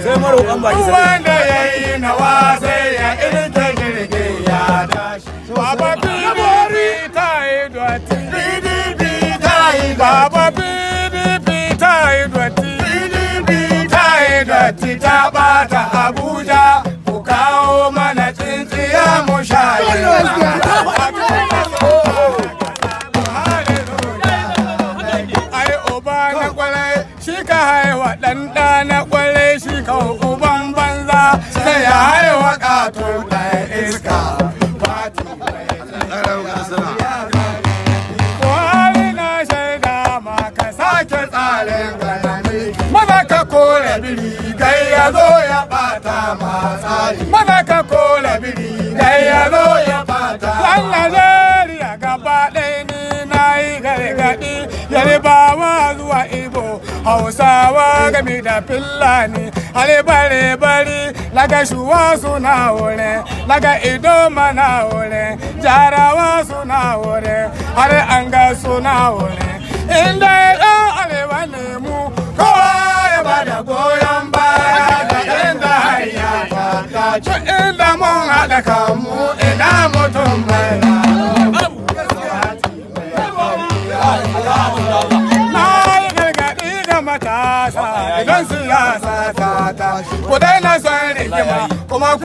sai maroƙan baki sai wanda ya yi nawa sai ya irke girge ya dashi. Baba PDP ta yi dotti. PDP ta yi Baba PDP ta yi dotti. PDP ta yi dotti ta bata Abuja. Ku kawo mana tsintsiya mu shaye. Ai uba na kwalai shi ka haiwa ɗan ɗa na kwalai shi ka uban banza sai ya haiwa ƙato ɗaya iska. Buhari na shaida ma ka sake tsarin ganani. Maza ka kore biri gai ya zo ya bata ma tsari. Maza ka kore biri gai ya zo ya bata. Yan Najeriya gaba ɗaya ni na yi gargaɗi. Yarbawa zuwa Igbo, Hausawa game da Fulani. Hali bare bari laga shuwa suna wurin, laga idoma na wurin, jarawa suna wurin, har an ga suna wurin. Inda ya arewa ne mu kowa ya bada goyon baya da inda hanya ta dace. Inda mun haɗa kanmu ina mutum mai matasa idan siyasa ta tashi ku daina son rigima kuma